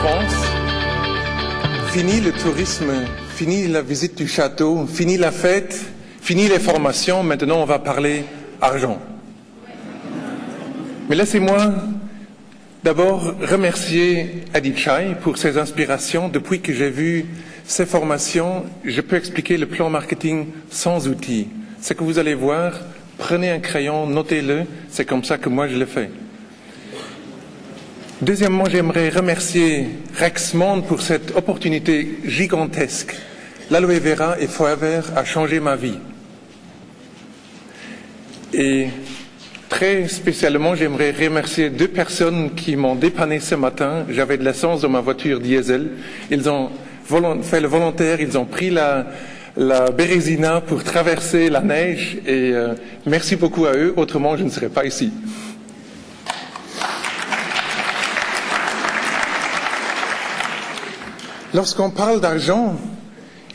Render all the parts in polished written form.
France. Fini le tourisme, fini la visite du château, fini la fête, fini les formations. Maintenant, on va parler argent. Mais laissez-moi d'abord remercier Adi Chai pour ses inspirations. Depuis que j'ai vu ses formations, je peux expliquer le plan marketing sans outils. Ce que vous allez voir, prenez un crayon, notez-le, c'est comme ça que moi je le fais. Deuxièmement, j'aimerais remercier Rexmond pour cette opportunité gigantesque. L'aloe vera et Forever a changé ma vie. Et très spécialement, j'aimerais remercier deux personnes qui m'ont dépanné ce matin. J'avais de l'essence dans ma voiture diesel. Ils ont fait le volontaire, ils ont pris la Bérésina pour traverser la neige et merci beaucoup à eux, autrement je ne serais pas ici. Lorsqu'on parle d'argent,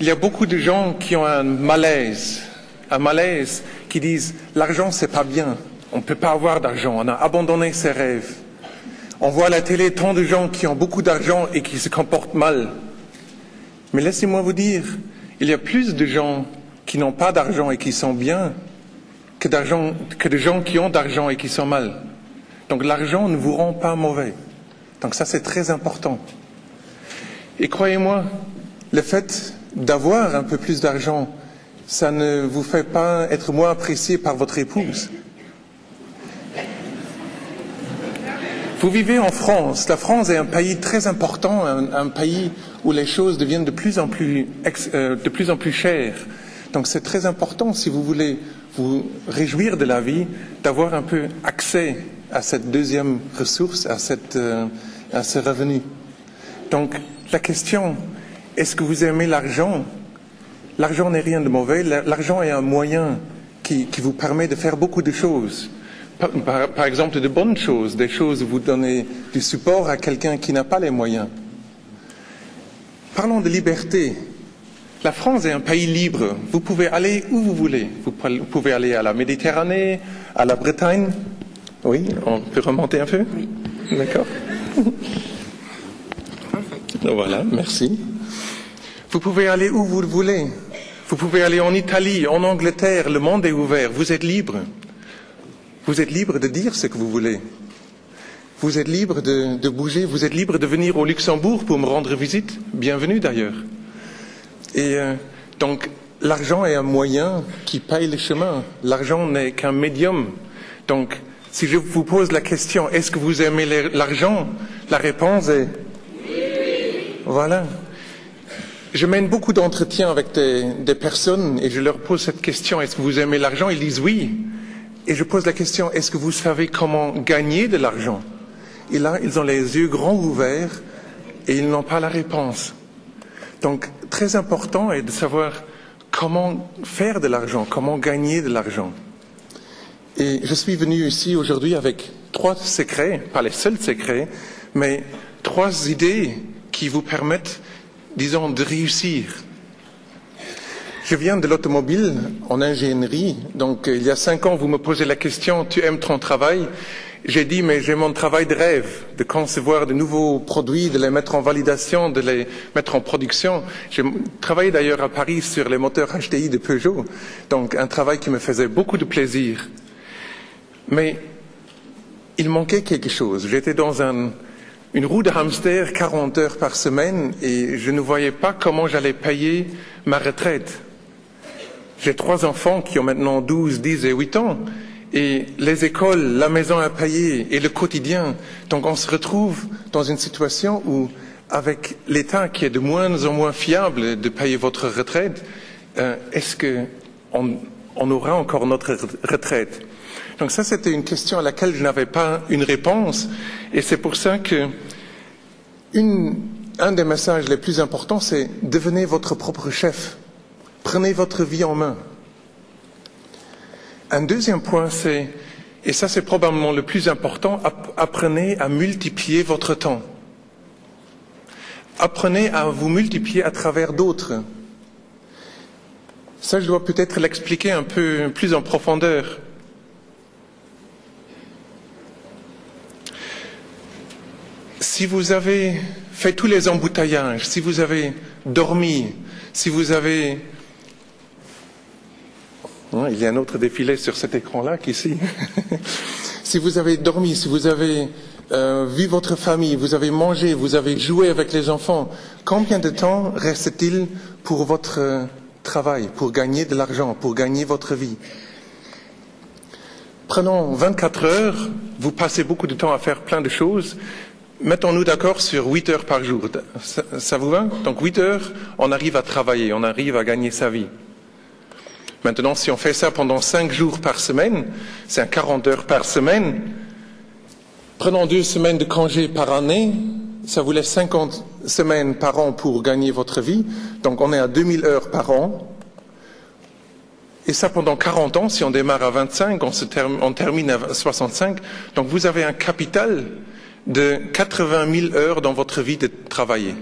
il y a beaucoup de gens qui ont un malaise qui disent l'argent c'est pas bien, on ne peut pas avoir d'argent, on a abandonné ses rêves. On voit à la télé tant de gens qui ont beaucoup d'argent et qui se comportent mal. Mais laissez-moi vous dire, il y a plus de gens qui n'ont pas d'argent et qui sont bien que de gens qui ont d'argent et qui sont mal. Donc l'argent ne vous rend pas mauvais. Donc ça c'est très important. Et croyez-moi, le fait d'avoir un peu plus d'argent, ça ne vous fait pas être moins apprécié par votre épouse. Vous vivez en France. La France est un pays très important, un pays où les choses deviennent de plus en plus chères. Donc c'est très important, si vous voulez vous réjouir de la vie, d'avoir un peu accès à cette deuxième ressource, à ce revenu. Donc la question, est-ce que vous aimez l'argent? L'argent n'est rien de mauvais. L'argent est un moyen qui vous permet de faire beaucoup de choses. Par exemple, de bonnes choses, des choses où vous donnez du support à quelqu'un qui n'a pas les moyens. Parlons de liberté. La France est un pays libre. Vous pouvez aller où vous voulez. Vous pouvez aller à la Méditerranée, à la Bretagne. Oui, on peut remonter un peu? Oui. D'accord. Voilà, merci. Vous pouvez aller où vous voulez. Vous pouvez aller en Italie, en Angleterre, le monde est ouvert. Vous êtes libre. Vous êtes libre de dire ce que vous voulez. Vous êtes libre de bouger. Vous êtes libre de venir au Luxembourg pour me rendre visite. Bienvenue d'ailleurs. Et donc, l'argent est un moyen qui paye le chemin. L'argent n'est qu'un médium. Donc, si je vous pose la question, est-ce que vous aimez l'argent? La réponse est oui. Voilà. Je mène beaucoup d'entretiens avec des personnes et je leur pose cette question, est-ce que vous aimez l'argent? Ils disent oui. Et je pose la question, est-ce que vous savez comment gagner de l'argent? Et là, ils ont les yeux grands ouverts et ils n'ont pas la réponse. Donc, très important est de savoir comment faire de l'argent, comment gagner de l'argent. Et je suis venu ici aujourd'hui avec 3 secrets, pas les seuls secrets, mais 3 idées qui vous permettent, disons, de réussir. Je viens de l'automobile en ingénierie, donc il y a 5 ans, vous me posez la question, tu aimes ton travail? J'ai dit, mais j'ai mon travail de rêve, de concevoir de nouveaux produits, de les mettre en validation, de les mettre en production. J'ai travaillé d'ailleurs à Paris sur les moteurs HDI de Peugeot, donc un travail qui me faisait beaucoup de plaisir. Mais il manquait quelque chose. J'étais dans une roue de hamster 40 heures par semaine et je ne voyais pas comment j'allais payer ma retraite. J'ai 3 enfants qui ont maintenant 12, 10 et 8 ans et les écoles, la maison à payer et le quotidien. Donc on se retrouve dans une situation où, avec l'État qui est de moins en moins fiable de payer votre retraite, est-ce qu'on aura encore notre retraite? Donc ça, c'était une question à laquelle je n'avais pas une réponse et c'est pour ça que un des messages les plus importants, c'est devenez votre propre chef. Prenez votre vie en main. Un deuxième point, c'est, et ça c'est probablement le plus important, apprenez à multiplier votre temps. Apprenez à vous multiplier à travers d'autres. Ça, je dois peut-être l'expliquer un peu plus en profondeur. Si vous avez fait tous les embouteillages, si vous avez dormi, si vous avez... Il y a un autre défilé sur cet écran-là qu'ici. Si vous avez dormi, si vous avez vu votre famille, vous avez mangé, vous avez joué avec les enfants, combien de temps reste-t-il pour votre travail, pour gagner de l'argent, pour gagner votre vie? Prenons 24 heures, vous passez beaucoup de temps à faire plein de choses. Mettons-nous d'accord sur 8 heures par jour. Ça vous va? Donc 8 heures, on arrive à travailler, on arrive à gagner sa vie. Maintenant, si on fait ça pendant 5 jours par semaine, c'est 40 heures par semaine. Prenons 2 semaines de congé par année, ça vous laisse 50 semaines par an pour gagner votre vie. Donc on est à 2000 heures par an. Et ça pendant 40 ans, si on démarre à 25, on termine à 65. Donc vous avez un capital de 80 000 heures dans votre vie de travailler.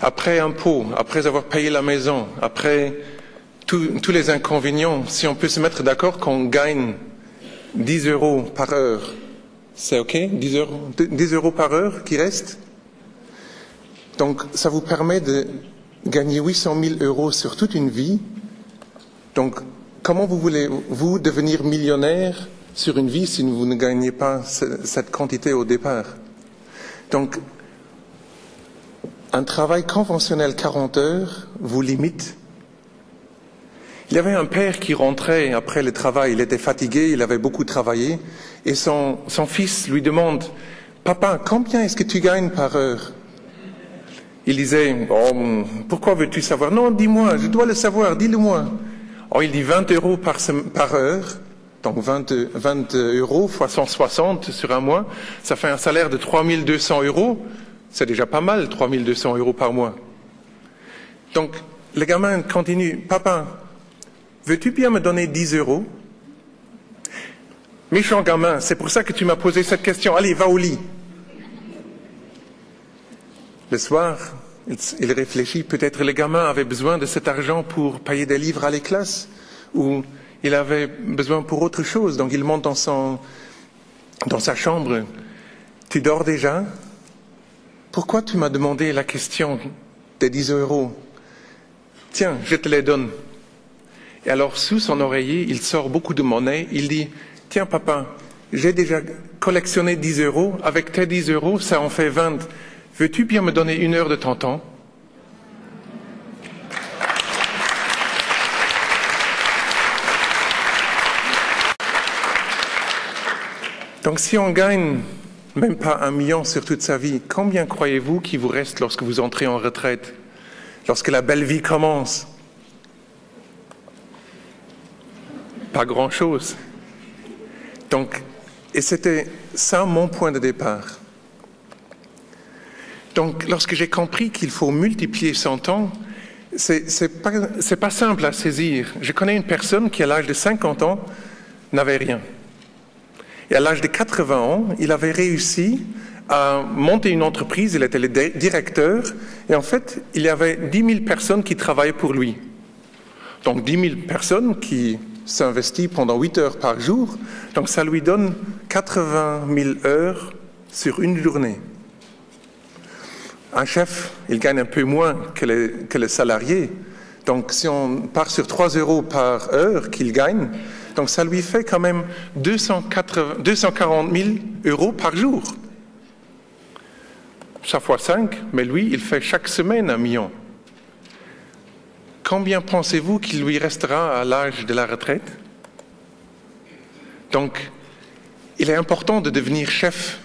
Après impôts, après avoir payé la maison, après tous les inconvénients, si on peut se mettre d'accord qu'on gagne 10 euros par heure, c'est OK? 10 euros par heure qui reste? Donc ça vous permet de gagner 800 000 euros sur toute une vie. Donc comment vous voulez-vous devenir millionnaire sur une vie si vous ne gagnez pas cette quantité au départ? Donc un travail conventionnel 40 heures vous limite. Il y avait un père qui rentrait après le travail, il était fatigué, il avait beaucoup travaillé, et son fils lui demande « Papa, combien est-ce que tu gagnes par heure ?» Il disait oh, « Pourquoi veux-tu savoir ?»« Non, dis-moi, je dois le savoir, dis-le-moi. » Oh, il dit 20 euros par heure, donc 20 euros fois 160 sur un mois, ça fait un salaire de 3200 euros. C'est déjà pas mal, 3200 euros par mois. Donc, le gamin continue. « Papa, veux-tu bien me donner 10 euros ?» Méchant gamin, c'est pour ça que tu m'as posé cette question. Allez, va au lit. Le soir, il réfléchit. Peut-être le gamin avait besoin de cet argent pour payer des livres à les classes, ou il avait besoin pour autre chose. Donc, il monte dans sa chambre. « Tu dors déjà ? Pourquoi tu m'as demandé la question des 10 euros ? Tiens, je te les donne. » Et alors, sous son oreiller, il sort beaucoup de monnaie. Il dit, « Tiens, papa, j'ai déjà collectionné 10 euros. Avec tes 10 euros, ça en fait 20. Veux-tu bien me donner 1 heure de ton temps ? » Donc, si on gagne même pas 1 million sur toute sa vie, combien croyez-vous qu'il vous reste lorsque vous entrez en retraite, lorsque la belle vie commence? Pas grand-chose. Donc, et c'était ça mon point de départ. Donc, lorsque j'ai compris qu'il faut multiplier son temps, c'est pas simple à saisir. Je connais une personne qui, à l'âge de 50 ans, n'avait rien. Et à l'âge de 80 ans, il avait réussi à monter une entreprise, il était le directeur, et en fait, il y avait 10 000 personnes qui travaillaient pour lui. Donc 10 000 personnes qui s'investissent pendant 8 heures par jour, donc ça lui donne 80 000 heures sur une journée. Un chef, il gagne un peu moins que le salarié, donc si on part sur 3 euros par heure qu'il gagne, donc ça lui fait quand même 240 000 euros par jour. Ça fois 5, mais lui, il fait chaque semaine 1 million. Combien pensez-vous qu'il lui restera à l'âge de la retraite? Donc, il est important de devenir chef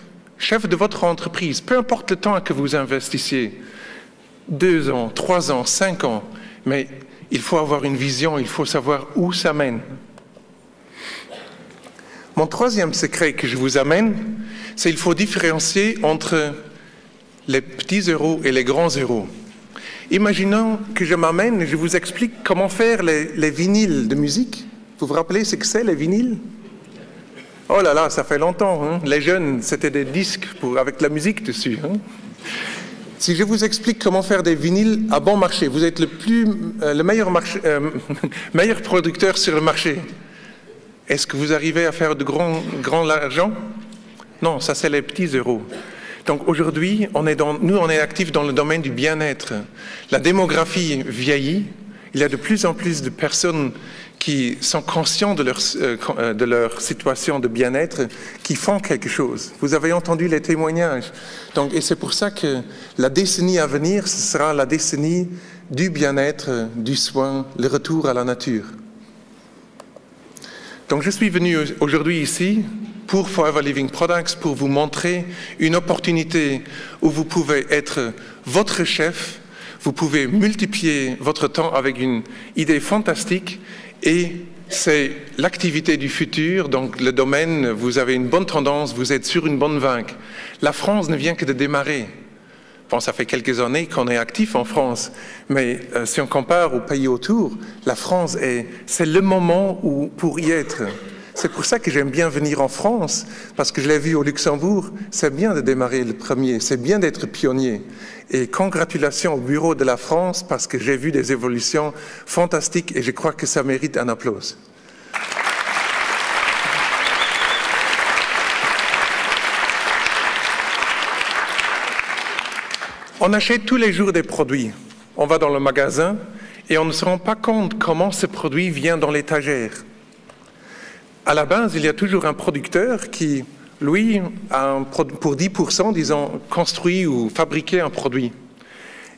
de votre entreprise, peu importe le temps que vous investissiez, 2 ans, 3 ans, 5 ans, mais il faut avoir une vision, il faut savoir où ça mène. Mon troisième secret que je vous amène, c'est qu'il faut différencier entre les petits euros et les grands euros. Imaginons que je m'amène et je vous explique comment faire les vinyles de musique. Vous vous rappelez ce que c'est, les vinyles? Oh là là, ça fait longtemps. Hein? Les jeunes, c'était des disques avec de la musique dessus. Hein? Si je vous explique comment faire des vinyles à bon marché, vous êtes le meilleur producteur sur le marché. Est-ce que vous arrivez à faire de grand argent? Non, ça c'est les petits euros. Donc aujourd'hui, nous on est actifs dans le domaine du bien-être. La démographie vieillit, il y a de plus en plus de personnes qui sont conscients de leur situation de bien-être, qui font quelque chose. Vous avez entendu les témoignages. Donc, et c'est pour ça que la décennie à venir, ce sera la décennie du bien-être, du soin, le retour à la nature. Donc je suis venu aujourd'hui ici pour Forever Living Products pour vous montrer une opportunité où vous pouvez être votre chef, vous pouvez multiplier votre temps avec une idée fantastique et c'est l'activité du futur, donc le domaine, vous avez une bonne tendance, vous êtes sur une bonne vague. La France ne vient que de démarrer. Bon, ça fait quelques années qu'on est actif en France, mais si on compare aux pays autour, la France, c'est le moment pour y être. C'est pour ça que j'aime bien venir en France, parce que je l'ai vu au Luxembourg, c'est bien de démarrer le premier, c'est bien d'être pionnier. Et congratulations au bureau de la France, parce que j'ai vu des évolutions fantastiques et je crois que ça mérite un applause. On achète tous les jours des produits. On va dans le magasin et on ne se rend pas compte comment ce produit vient dans l'étagère. À la base, il y a toujours un producteur qui, lui, pour 10%, disons, construit ou fabriqué un produit.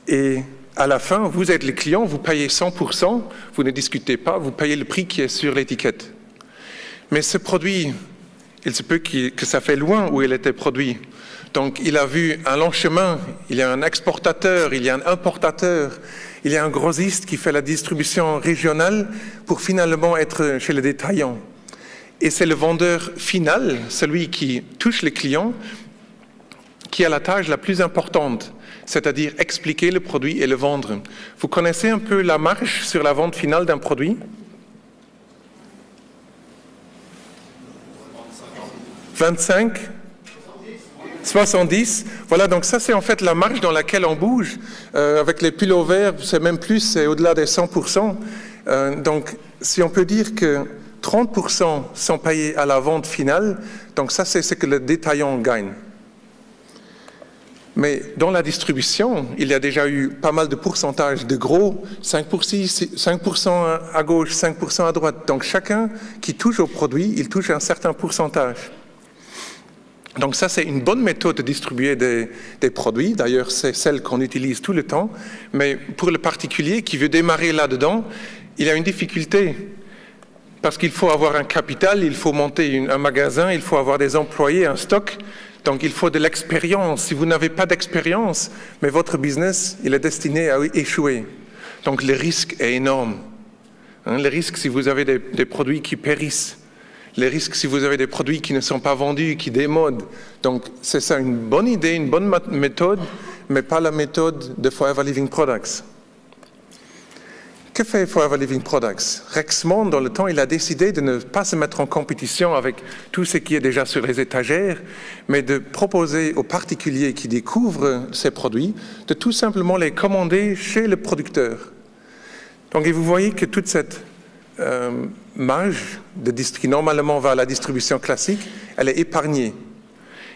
Et à la fin, vous êtes le client, vous payez 100%, vous ne discutez pas, vous payez le prix qui est sur l'étiquette. Mais ce produit, il se peut que ça fait loin où il était produit. Donc, il a vu un long chemin, il y a un exportateur, il y a un importateur, il y a un grossiste qui fait la distribution régionale pour finalement être chez le détaillant. Et c'est le vendeur final, celui qui touche les clients, qui a la tâche la plus importante, c'est-à-dire expliquer le produit et le vendre. Vous connaissez un peu la marge sur la vente finale d'un produit ? 25 ? 70, voilà, donc ça c'est en fait la marge dans laquelle on bouge. Avec les pullovers, c'est même plus, c'est au-delà des 100%. Donc si on peut dire que 30% sont payés à la vente finale, donc ça c'est ce que le détaillant gagne. Mais dans la distribution, il y a déjà eu pas mal de pourcentages de gros, 5% à gauche, 5% à droite. Donc chacun qui touche au produit, il touche un certain pourcentage. Donc ça, c'est une bonne méthode de distribuer des produits. D'ailleurs, c'est celle qu'on utilise tout le temps. Mais pour le particulier qui veut démarrer là-dedans, il y a une difficulté. Parce qu'il faut avoir un capital, il faut monter un magasin, il faut avoir des employés, un stock. Donc il faut de l'expérience. Si vous n'avez pas d'expérience, mais votre business, il est destiné à échouer. Donc le risque est énorme. Le risque si vous avez des produits qui périssent. Les risques si vous avez des produits qui ne sont pas vendus, qui démodent. Donc c'est ça une bonne idée, une bonne méthode, mais pas la méthode de Forever Living Products. Que fait Forever Living Products? Rexmond, dans le temps, il a décidé de ne pas se mettre en compétition avec tout ce qui est déjà sur les étagères, mais de proposer aux particuliers qui découvrent ces produits de tout simplement les commander chez le producteur. Donc et vous voyez que toute cette marge qui normalement va à la distribution classique, elle est épargnée.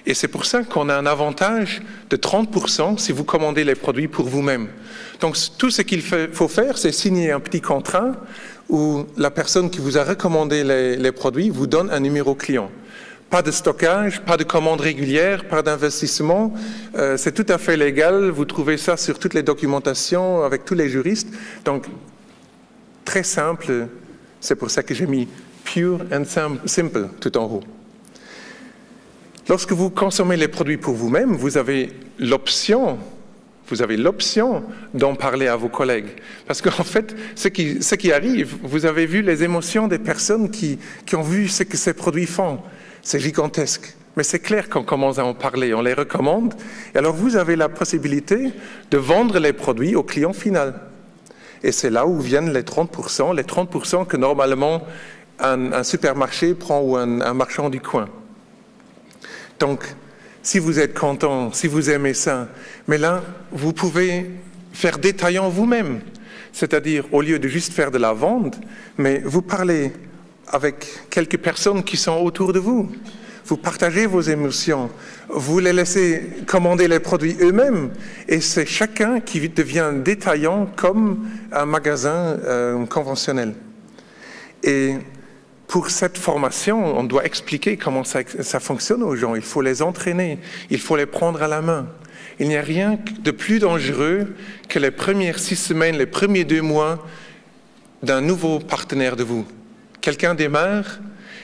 Et c'est pour ça qu'on a un avantage de 30% si vous commandez les produits pour vous-même. Donc tout ce qu'il faut faire, c'est signer un petit contrat où la personne qui vous a recommandé les produits vous donne un numéro client. Pas de stockage, pas de commande régulière, pas d'investissement. C'est tout à fait légal. Vous trouvez ça sur toutes les documentations avec tous les juristes. Donc, très simple. C'est pour ça que j'ai mis pure and simple tout en haut. Lorsque vous consommez les produits pour vous-même, vous avez l'option d'en parler à vos collègues. Parce qu'en fait, ce qui arrive, vous avez vu les émotions des personnes qui ont vu ce que ces produits font. C'est gigantesque. Mais c'est clair qu'on commence à en parler, on les recommande. Et alors vous avez la possibilité de vendre les produits au client final. Et c'est là où viennent les 30% que normalement un supermarché prend ou un marchand du coin. Donc, si vous êtes content, si vous aimez ça, mais là, vous pouvez faire détaillant vous-même. C'est-à-dire, au lieu de juste faire de la vente, mais vous parlez avec quelques personnes qui sont autour de vous. vous partagez vos émotions, vous les laissez commander les produits eux-mêmes, et c'est chacun qui devient détaillant comme un magasin conventionnel. Et pour cette formation, on doit expliquer comment ça fonctionne aux gens. Il faut les entraîner, il faut les prendre à la main. Il n'y a rien de plus dangereux que les premières 6 semaines, les premiers 2 mois d'un nouveau partenaire de vous. Quelqu'un démarre,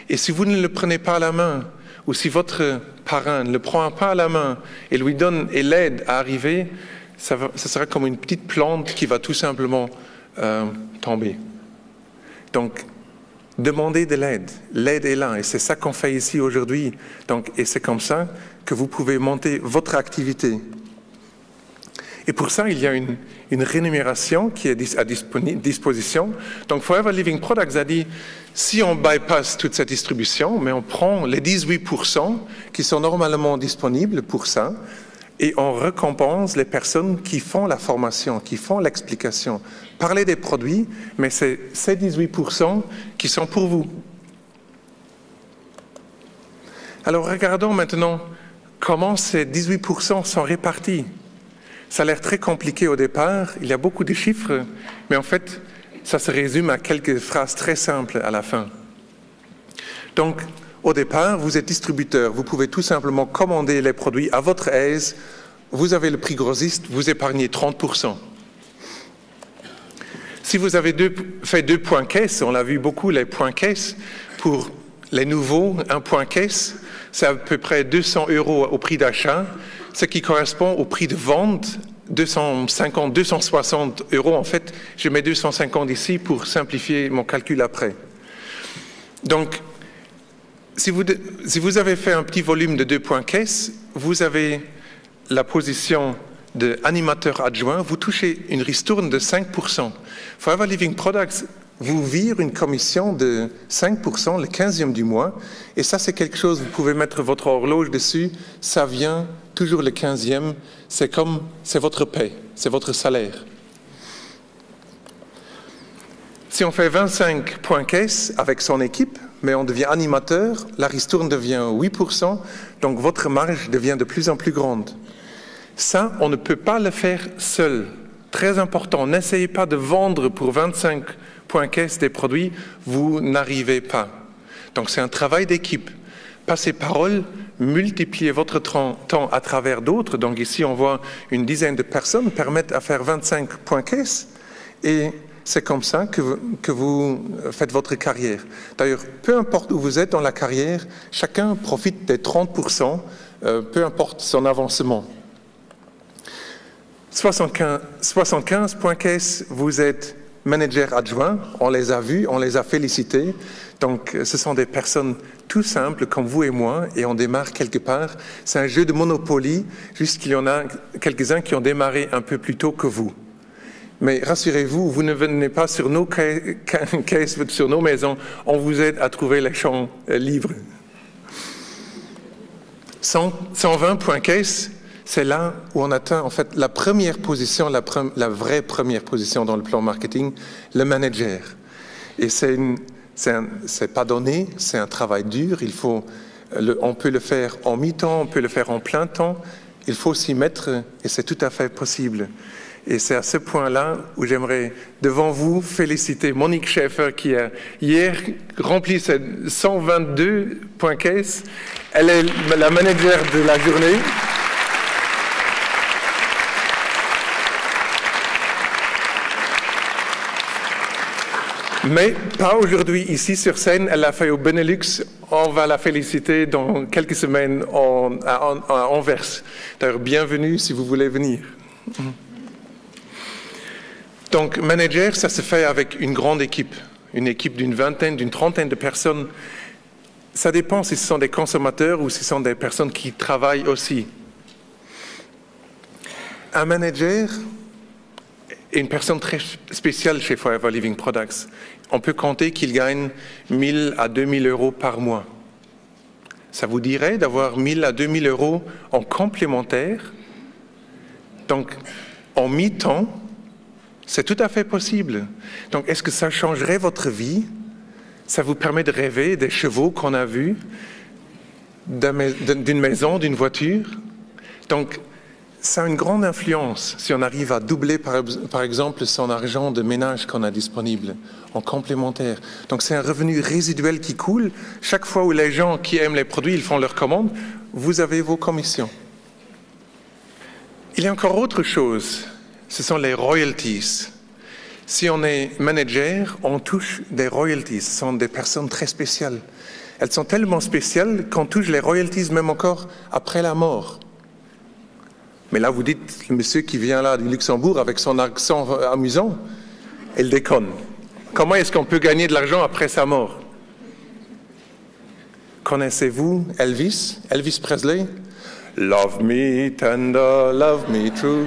et si vous ne le prenez pas à la main, ou si votre parrain ne le prend pas à la main et lui donne et l'aide à arriver, ça sera comme une petite plante qui va tout simplement tomber. Donc, demandez de l'aide. L'aide est là, et c'est ça qu'on fait ici aujourd'hui. Et c'est comme ça que vous pouvez monter votre activité. Et pour ça, il y a une rémunération qui est à disposition. Donc, Forever Living Products a dit, si on bypasse toute cette distribution, mais on prend les 18% qui sont normalement disponibles pour ça, et on récompense les personnes qui font la formation, qui font l'explication. Parlez des produits, mais c'est ces 18% qui sont pour vous. Alors, regardons maintenant comment ces 18% sont répartis. Ça a l'air très compliqué au départ, il y a beaucoup de chiffres, mais en fait, ça se résume à quelques phrases très simples à la fin. Donc, au départ, vous êtes distributeur, vous pouvez tout simplement commander les produits à votre aise, vous avez le prix grossiste, vous épargnez 30%. Si vous avez fait 2 points caisse, on l'a vu beaucoup, les points caisse, pour les nouveaux, 1 point caisse, c'est à peu près 200 € au prix d'achat, ce qui correspond au prix de vente, 250, 260 € en fait. Je mets 250 ici pour simplifier mon calcul après. Donc, si vous avez fait un petit volume de 2 points caisse, vous avez la position d'animateur adjoint, vous touchez une ristourne de 5%. Forever Living Products vous vire une commission de 5% le 15e du mois, et ça c'est quelque chose, vous pouvez mettre votre horloge dessus, ça vient toujours le 15e, c'est votre paie, c'est votre salaire. Si on fait 25 points caisse avec son équipe, mais on devient animateur, la ristourne devient 8%, donc votre marge devient de plus en plus grande. Ça, on ne peut pas le faire seul. Très important, n'essayez pas de vendre pour 25 points caisse des produits, vous n'arrivez pas. Donc c'est un travail d'équipe. Passez parole, multipliez votre temps à travers d'autres. Donc ici, on voit une dizaine de personnes permettent à faire 25 points caisse, et c'est comme ça que vous faites votre carrière. D'ailleurs, peu importe où vous êtes dans la carrière, chacun profite des 30%, peu importe son avancement. 75 points caisse, vous êtes manager adjoint, on les a vus, on les a félicités. Donc, ce sont des personnes tout simples comme vous et moi, et on démarre quelque part. C'est un jeu de Monopoly, juste qu'il y en a quelques-uns qui ont démarré un peu plus tôt que vous. Mais rassurez-vous, vous ne venez pas sur nos caisses, sur nos maisons, on vous aide à trouver les champs libres. 120 points caisse, c'est là où on atteint en fait la première position, la vraie première position dans le plan marketing, le manager. Et c'est pas donné, c'est un travail dur, on peut le faire en mi-temps, on peut le faire en plein temps, il faut s'y mettre et c'est tout à fait possible. Et c'est à ce point-là où j'aimerais, devant vous, féliciter Monique Schaeffer qui a hier rempli ses 122 points caisse. Elle est la manager de la journée. Mais pas aujourd'hui, ici sur scène, elle l'a fait au Benelux. On va la féliciter dans quelques semaines à Anvers. D'ailleurs, bienvenue si vous voulez venir. Donc, manager, ça se fait avec une grande équipe, une équipe d'une vingtaine, d'une trentaine de personnes. Ça dépend si ce sont des consommateurs ou si ce sont des personnes qui travaillent aussi. Un manager est une personne très spéciale chez Forever Living Products. On peut compter qu'il gagne 1 000 à 2 000 € par mois. Ça vous dirait d'avoir 1 000 à 2 000 € en complémentaire? Donc, en mi-temps, c'est tout à fait possible. Donc, est-ce que ça changerait votre vie? Ça vous permet de rêver des chevaux qu'on a vus? d'une maison, d'une voiture. Donc, ça a une grande influence si on arrive à doubler, par exemple, son argent de ménage qu'on a disponible en complémentaire. Donc, c'est un revenu résiduel qui coule. Chaque fois où les gens qui aiment les produits, ils font leurs commandes, vous avez vos commissions. Il y a encore autre chose, ce sont les royalties. Si on est manager, on touche des royalties. Ce sont des personnes très spéciales. Elles sont tellement spéciales qu'on touche les royalties même encore après la mort. Mais là, vous dites, le monsieur qui vient là du Luxembourg avec son accent amusant, il déconne. Comment est-ce qu'on peut gagner de l'argent après sa mort? Connaissez-vous Elvis? Elvis Presley? Love me tender, love me true.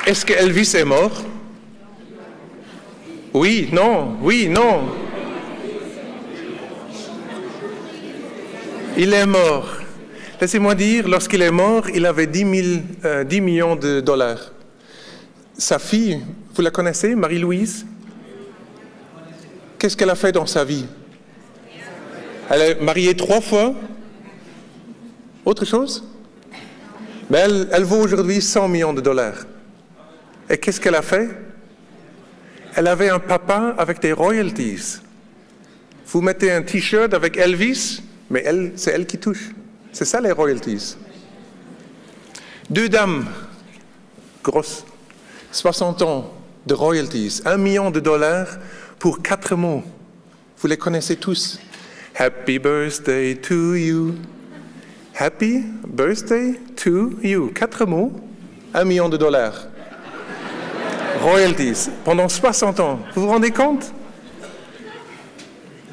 Est-ce que Elvis est mort? Oui, non, oui, non. Il est mort. Laissez-moi dire, lorsqu'il est mort, il avait 10 millions de dollars. Sa fille, vous la connaissez, Marie-Louise? Qu'est-ce qu'elle a fait dans sa vie? Elle est mariée 3 fois. Autre chose? Mais elle vaut aujourd'hui 100 millions de dollars. Et qu'est-ce qu'elle a fait? Elle avait un papa avec des royalties. Vous mettez un t-shirt avec Elvis, mais c'est elle qui touche. C'est ça les royalties. 2 dames, grosses, 60 ans de royalties, 1 million de dollars pour 4 mots. Vous les connaissez tous. Happy birthday to you. Happy birthday to you. 4 mots, 1 million de dollars. Royalties, pendant 60 ans. Vous vous rendez compte?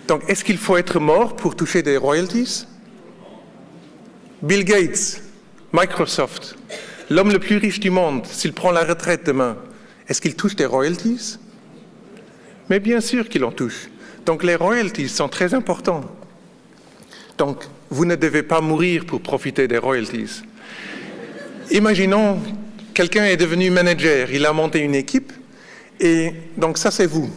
Donc, est-ce qu'il faut être mort pour toucher des royalties? Bill Gates, Microsoft, l'homme le plus riche du monde, s'il prend la retraite demain, est-ce qu'il touche des royalties? Mais bien sûr qu'il en touche. Donc, les royalties sont très importants. Donc, vous ne devez pas mourir pour profiter des royalties. Imaginons, quelqu'un est devenu manager, il a monté une équipe, et donc ça c'est vous.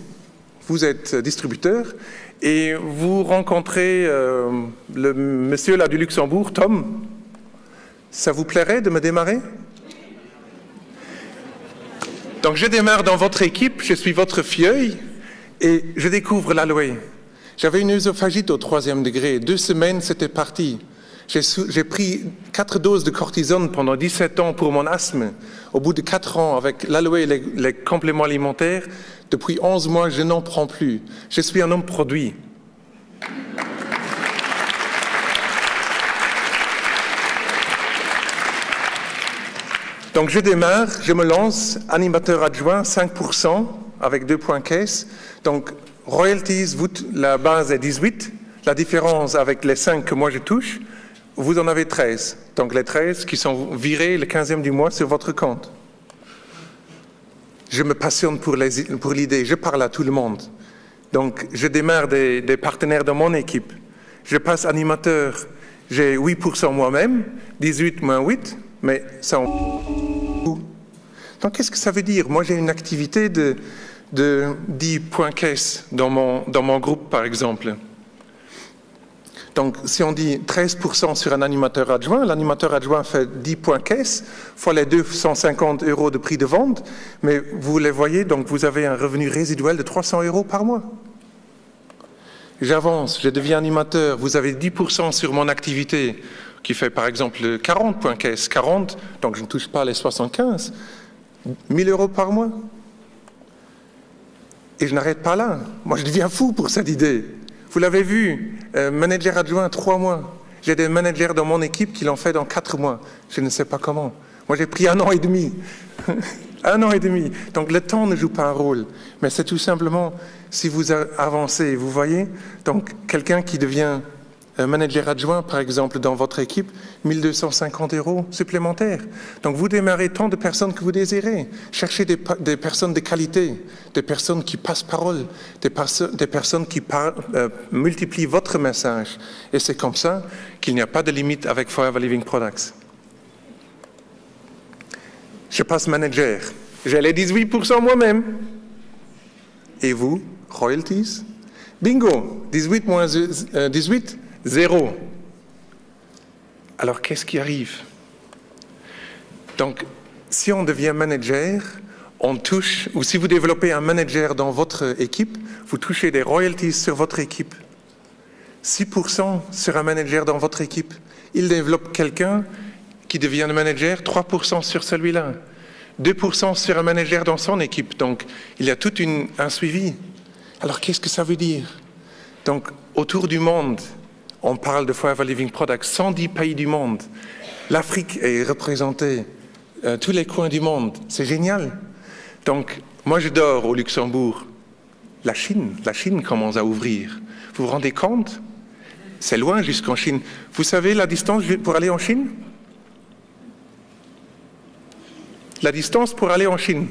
Vous êtes distributeur, et vous rencontrez le monsieur là du Luxembourg, Tom. Ça vous plairait de me démarrer? Donc je démarre dans votre équipe, je suis votre filleul, et je découvre l'aloe. J'avais une œsophagite au 3e degré, 2 semaines c'était parti. J'ai pris 4 doses de cortisone pendant 17 ans pour mon asthme. Au bout de 4 ans, avec l'aloe et les compléments alimentaires, depuis 11 mois, je n'en prends plus. Je suis un homme produit. Donc je démarre, je me lance, animateur adjoint, 5%, avec 2 points caisse. Donc royalties, la base est 18. La différence avec les 5 que moi je touche, vous en avez 13. Donc les 13 qui sont virés le 15e du mois sur votre compte. Je me passionne pour l'idée, je parle à tout le monde. Donc je démarre des partenaires dans mon équipe. Je passe animateur, j'ai 8% moi-même, 18 moins 8, mais ça en... Donc qu'est-ce que ça veut dire? Moi j'ai une activité de 10 points caisse dans mon groupe par exemple. Donc, si on dit 13% sur un animateur adjoint, l'animateur adjoint fait 10 points caisse, fois les 250 € de prix de vente, mais vous les voyez, donc vous avez un revenu résiduel de 300 € par mois. J'avance, je deviens animateur, vous avez 10% sur mon activité, qui fait par exemple 40 points caisse, 40, donc je ne touche pas les 75, 1000 € par mois. Et je n'arrête pas là, moi je deviens fou pour cette idée. Vous l'avez vu, manager adjoint 3 mois. J'ai des managers dans mon équipe qui l'ont fait dans 4 mois. Je ne sais pas comment. Moi, j'ai pris 1 an et demi. 1 an et demi. Donc, le temps ne joue pas un rôle. Mais c'est tout simplement, si vous avancez, vous voyez, donc quelqu'un qui devient manager adjoint, par exemple, dans votre équipe, 1250 € supplémentaires. Donc, vous démarrez tant de personnes que vous désirez. Cherchez des personnes de qualité, des personnes qui passent parole, des personnes qui multiplient votre message. Et c'est comme ça qu'il n'y a pas de limite avec Forever Living Products. Je passe manager. J'ai les 18% moi-même. Et vous, royalties. Bingo, 18 moins 18, 0. Alors qu'est-ce qui arrive? Donc, si on devient manager, on touche, ou si vous développez un manager dans votre équipe, vous touchez des royalties sur votre équipe. 6% sur un manager dans votre équipe. Il développe quelqu'un qui devient manager, 3% sur celui-là. 2% sur un manager dans son équipe. Donc, il y a tout un suivi. Alors, qu'est-ce que ça veut dire? Donc, autour du monde, on parle de Forever Living Products, 110 pays du monde. L'Afrique est représentée, tous les coins du monde. C'est génial. Donc, moi, je dors au Luxembourg. La Chine commence à ouvrir. Vous vous rendez compte? C'est loin jusqu'en Chine. Vous savez la distance pour aller en Chine? La distance pour aller en Chine.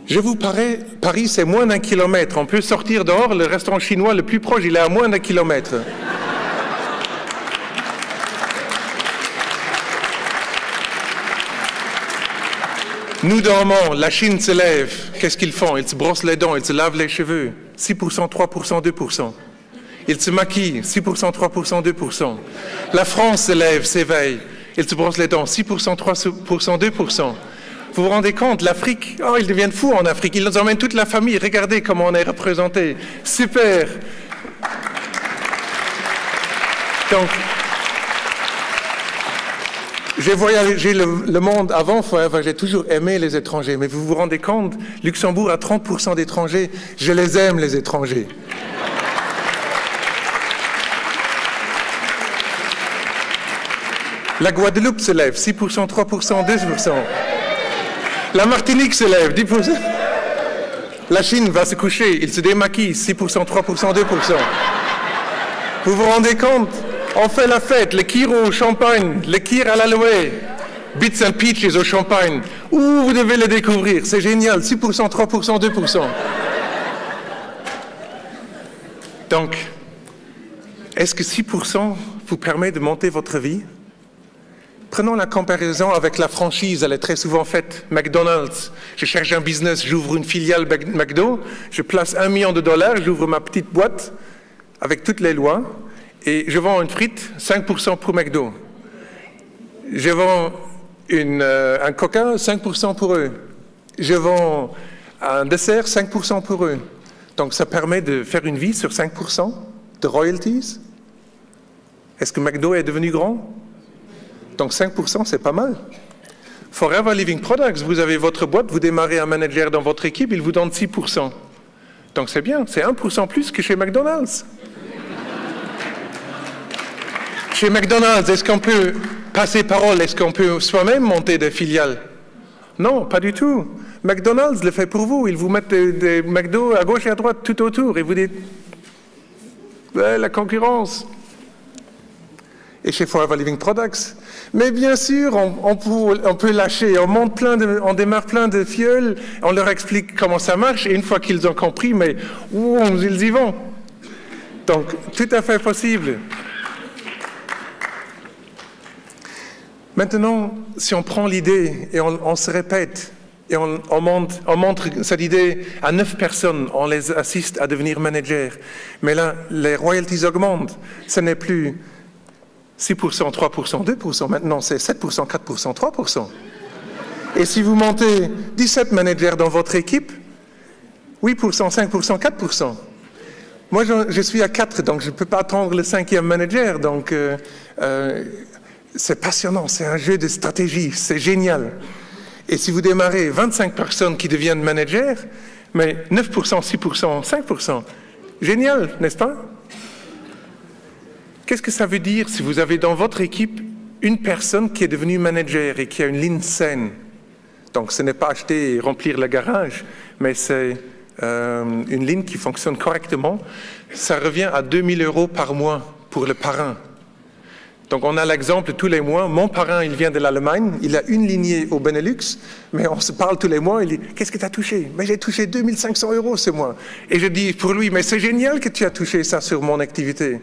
Je vous parie, c'est moins d'1 kilomètre. On peut sortir dehors, le restaurant chinois le plus proche, il est à moins d'1 kilomètre. Nous dormons, la Chine se lève. Qu'est-ce qu'ils font? Ils se brossent les dents, ils se lavent les cheveux. 6%, 3%, 2%. Ils se maquillent, 6%, 3%, 2%. La France se lève, s'éveille. Ils se brossent les dents, 6%, 3%, 2%. Vous vous rendez compte, l'Afrique, oh, ils deviennent fous en Afrique. Ils nous emmènent toute la famille. Regardez comment on est représenté. Super. Donc, j'ai voyagé le monde avant Forever, j'ai toujours aimé les étrangers. Mais vous vous rendez compte, Luxembourg a 30% d'étrangers. Je les aime, les étrangers. La Guadeloupe se lève, 6%, 3%, 2%. La Martinique se lève, 10%. La Chine va se coucher, il se démaquille, 6%, 3%, 2%. Vous vous rendez compte? On fait la fête, le kir au champagne, le kir à l'aloe, bits and peaches au champagne. Ouh, vous devez le découvrir, c'est génial, 6%, 3%, 2%. Donc, est-ce que 6% vous permet de monter votre vie? Prenons la comparaison avec la franchise, elle est très souvent faite. McDonald's, je cherche un business, j'ouvre une filiale McDo, je place $1 million, j'ouvre ma petite boîte avec toutes les lois et je vends une frite, 5% pour McDo. Je vends un coca, 5% pour eux. Je vends un dessert, 5% pour eux. Donc ça permet de faire une vie sur 5% de royalties. Est-ce que McDo est devenu grand? Donc 5%, c'est pas mal. Forever Living Products, vous avez votre boîte, vous démarrez un manager dans votre équipe, il vous donne 6%. Donc c'est bien, c'est 1% plus que chez McDonald's. Chez McDonald's, est-ce qu'on peut passer parole? Est-ce qu'on peut soi-même monter des filiales? Non, pas du tout. McDonald's le fait pour vous. Ils vous mettent des McDo à gauche et à droite, tout autour, et vous dites ouais, la concurrence. Et chez Forever Living Products. Mais bien sûr, on peut lâcher, on démarre plein de fioles, on leur explique comment ça marche, et une fois qu'ils ont compris, mais ils y vont. Donc, tout à fait possible. Maintenant, si on prend l'idée et on se répète, et on montre cette idée à 9 personnes, on les assiste à devenir managers, mais là, les royalties augmentent, ce n'est plus 6%, 3%, 2%, maintenant c'est 7%, 4%, 3%. Et si vous montez 17 managers dans votre équipe, 8%, 5%, 4%. Moi, je suis à 4, donc je ne peux pas attendre le 5e manager. Donc, c'est passionnant, c'est un jeu de stratégie, c'est génial. Et si vous démarrez 25 personnes qui deviennent managers, mais 9%, 6%, 5%, génial, n'est-ce pas? Qu'est-ce que ça veut dire si vous avez dans votre équipe une personne qui est devenue manager et qui a une ligne saine? Donc, ce n'est pas acheter et remplir le garage, mais c'est une ligne qui fonctionne correctement. Ça revient à 2 000 € par mois pour le parrain. Donc, on a l'exemple tous les mois. Mon parrain, il vient de l'Allemagne. Il a une lignée au Benelux, mais on se parle tous les mois. Il dit « Qu'est-ce que tu as touché ?»« Mais j'ai touché 2 500 € ce mois. » Et je dis pour lui « Mais c'est génial que tu as touché ça sur mon activité. »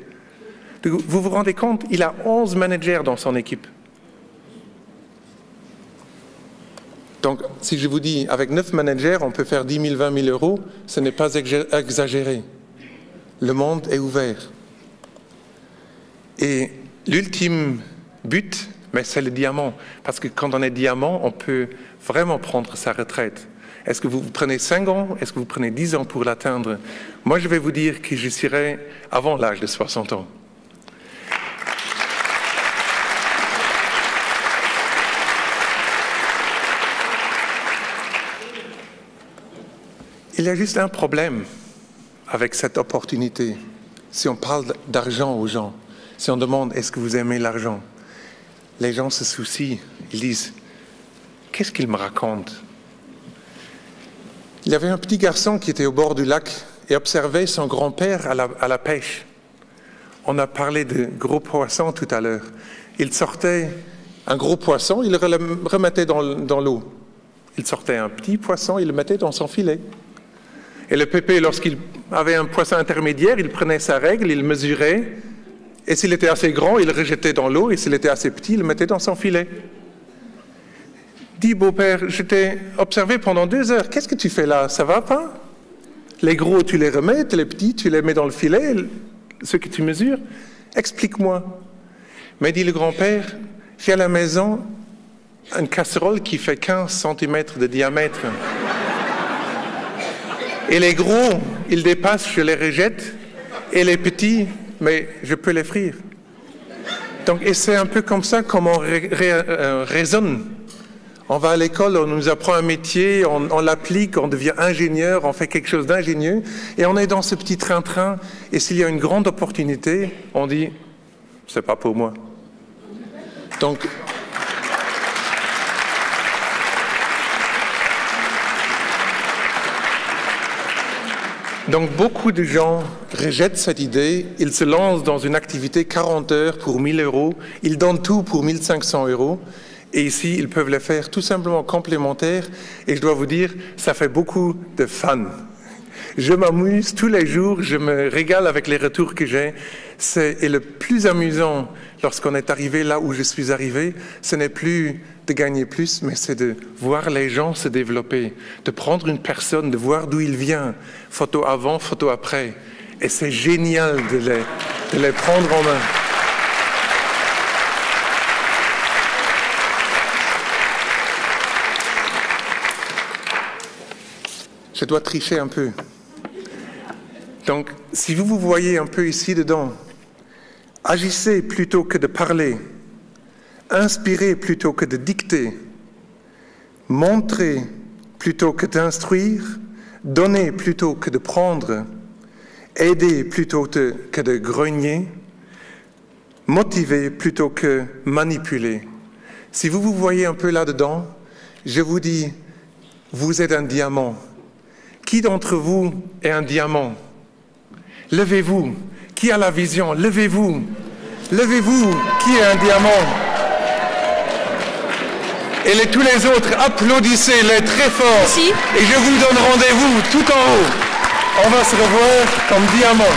Vous vous rendez compte, il a 11 managers dans son équipe. Donc, si je vous dis, avec 9 managers, on peut faire 10 000, 20 000 euros, ce n'est pas exagéré. Le monde est ouvert. Et l'ultime but, mais c'est le diamant. Parce que quand on est diamant, on peut vraiment prendre sa retraite. Est-ce que vous prenez 5 ans? Est-ce que vous prenez 10 ans pour l'atteindre? Moi, je vais vous dire que j'y serai avant l'âge de 60 ans. Il y a juste un problème avec cette opportunité. Si on parle d'argent aux gens, si on demande « est-ce que vous aimez l'argent ?» Les gens se soucient, ils disent « qu'est-ce qu'il me raconte ?» Il y avait un petit garçon qui était au bord du lac et observait son grand-père à la pêche. On a parlé de gros poissons tout à l'heure. Il sortait un gros poisson, il le remettait dans l'eau. Il sortait un petit poisson, il le mettait dans son filet. Et le pépé, lorsqu'il avait un poisson intermédiaire, il prenait sa règle, il mesurait, et s'il était assez grand, il le rejetait dans l'eau, et s'il était assez petit, il le mettait dans son filet. Dis, beau-père, je t'ai observé pendant 2 heures, qu'est-ce que tu fais là? Ça va pas? Les gros, tu les remets, les petits, tu les mets dans le filet, ceux que tu mesures, explique-moi. Mais dit le grand-père, j'ai à la maison une casserole qui fait 15 cm de diamètre. Et les gros, ils dépassent, je les rejette, et les petits, mais je peux les frire. Donc, et c'est un peu comme ça comment on raisonne. On va à l'école, on nous apprend un métier, on l'applique, on devient ingénieur, on fait quelque chose d'ingénieux, et on est dans ce petit train-train, et s'il y a une grande opportunité, on dit, c'est pas pour moi. Donc beaucoup de gens rejettent cette idée, ils se lancent dans une activité 40 heures pour 1 000 euros, ils donnent tout pour 1 500 euros, et ici ils peuvent le faire tout simplement complémentaire, et je dois vous dire, ça fait beaucoup de fun. Je m'amuse tous les jours, je me régale avec les retours que j'ai. Et le plus amusant, lorsqu'on est arrivé là où je suis arrivé, ce n'est plus de gagner plus, mais c'est de voir les gens se développer, de prendre une personne, de voir d'où il vient, photo avant, photo après. Et c'est génial de les prendre en main. Je dois tricher un peu. Donc, si vous vous voyez un peu ici dedans, agissez plutôt que de parler, inspirez plutôt que de dicter, montrez plutôt que d'instruire, donnez plutôt que de prendre, aidez plutôt que de grogner, motivez plutôt que manipuler. Si vous vous voyez un peu là-dedans, je vous dis, vous êtes un diamant. Qui d'entre vous est un diamant? Levez-vous. Qui a la vision? Levez-vous. Levez-vous. Qui est un diamant? Et tous les autres, applaudissez-les très fort. Merci. Et je vous donne rendez-vous tout en haut. On va se revoir comme diamant.